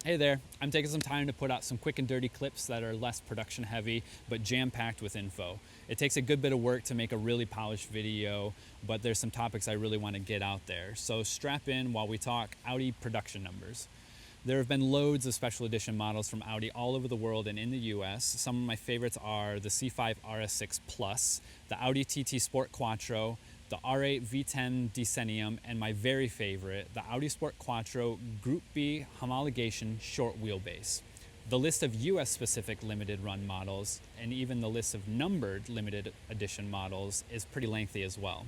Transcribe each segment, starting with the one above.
Hey there, I'm taking some time to put out some quick and dirty clips that are less production heavy, but jam-packed with info. It takes a good bit of work to make a really polished video, but there's some topics I really want to get out there. So strap in while we talk Audi production numbers. There have been loads of special edition models from Audi all over the world and in the US. Some of my favorites are the C5 RS6 Plus, the Audi TT Sport Quattro, the R8 V10 Decennium, and my very favorite, the Audi Sport Quattro Group B homologation short wheelbase. The list of US specific limited run models, and even the list of numbered limited edition models, is pretty lengthy as well.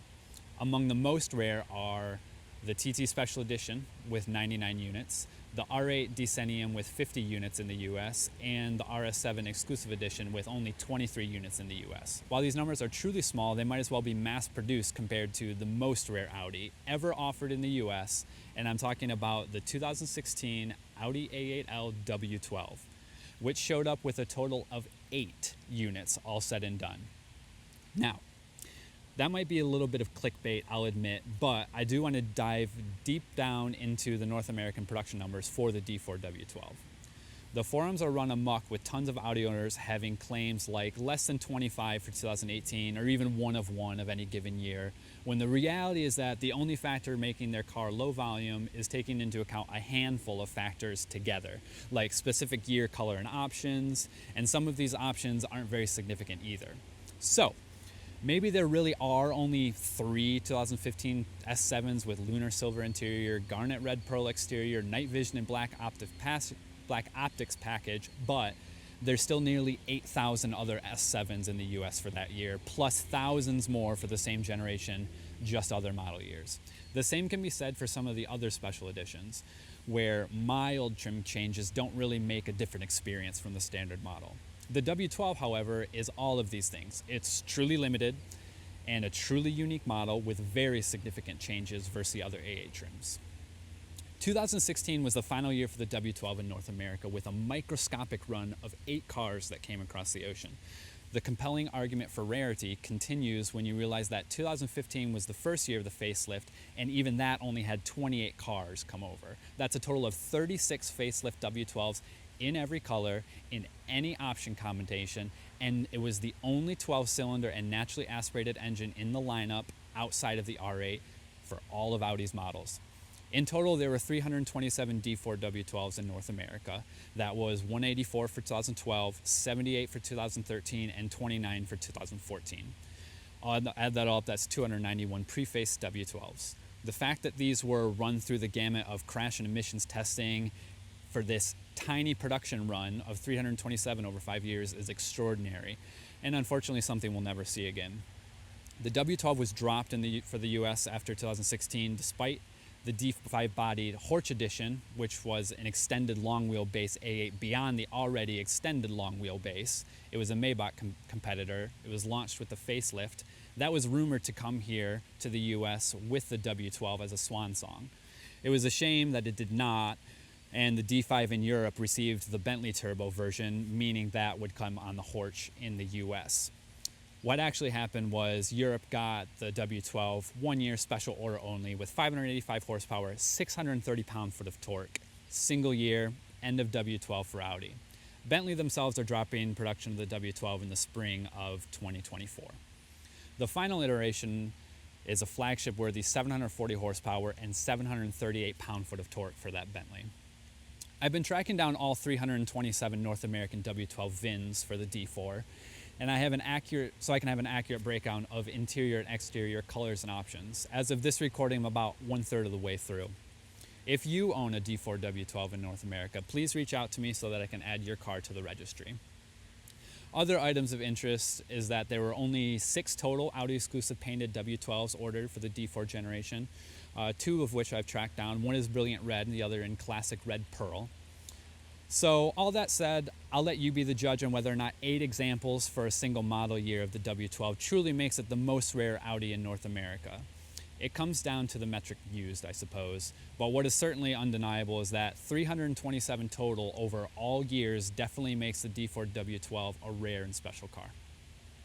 Among the most rare are the TT Special Edition with 99 units, the R8 Decennium with 50 units in the US, and the RS7 Exclusive Edition with only 23 units in the US. While these numbers are truly small, they might as well be mass-produced compared to the most rare Audi ever offered in the US, and I'm talking about the 2016 Audi A8L W12, which showed up with a total of 8 units all said and done. Now, that might be a little bit of clickbait, I'll admit, but I do want to dive deep down into the North American production numbers for the D4 W12. The forums are run amok with tons of Audi owners having claims like less than 25 for 2018 or even one of any given year, when the reality is that the only factor making their car low volume is taking into account a handful of factors together, like specific year, color, and options, and some of these options aren't very significant either. So, maybe there really are only 3 2015 S7s with lunar silver interior, garnet red pearl exterior, night vision and black optics package, but there's still nearly 8,000 other S7s in the US for that year, plus thousands more for the same generation, just other model years. The same can be said for some of the other special editions, where mild trim changes don't really make a different experience from the standard model. The W12, however, is all of these things. It's truly limited and a truly unique model with very significant changes versus the other A8 trims. 2016 was the final year for the W12 in North America with a microscopic run of 8 cars that came across the ocean. The compelling argument for rarity continues when you realize that 2015 was the first year of the facelift, and even that only had 28 cars come over. That's a total of 36 facelift W12s in every color, in any option combination, and it was the only 12-cylinder and naturally aspirated engine in the lineup outside of the R8 for all of Audi's models. In total, there were 327 D4 W12s in North America. That was 184 for 2012, 78 for 2013, and 29 for 2014. Add that all up, that's 291 pre-faced W12s. The fact that these were run through the gamut of crash and emissions testing for this tiny production run of 327 over 5 years is extraordinary, and unfortunately something we'll never see again. The W12 was dropped for the US after 2016, despite the D5-bodied Horch Edition, which was an extended long wheelbase A8 beyond the already extended long wheelbase. It was a Maybach competitor. It was launched with the facelift. That was rumored to come here to the US with the W12 as a swan song. It was a shame that it did not, and the D5 in Europe received the Bentley turbo version, meaning that would come on the Horch in the US. What actually happened was Europe got the W12 1-year special order only with 585 horsepower, 630 pound-foot of torque, single year, end of W12 for Audi. Bentley themselves are dropping production of the W12 in the spring of 2024. The final iteration is a flagship-worthy 740 horsepower and 738 pound-foot of torque for that Bentley. I've been tracking down all 327 North American W12 VINs for the D4, and I can have an accurate breakdown of interior and exterior colors and options. As of this recording, I'm about 1/3 of the way through. If you own a D4 W12 in North America, please reach out to me so that I can add your car to the registry. Other items of interest is that there were only 6 total Audi exclusive painted W12s ordered for the D4 generation, 2 of which I've tracked down. One is brilliant red and the other in classic red pearl. So all that said, I'll let you be the judge on whether or not 8 examples for a single model year of the W12 truly makes it the most rare Audi in North America. It comes down to the metric used, I suppose, but what is certainly undeniable is that 327 total over all years definitely makes the D4 W12 a rare and special car.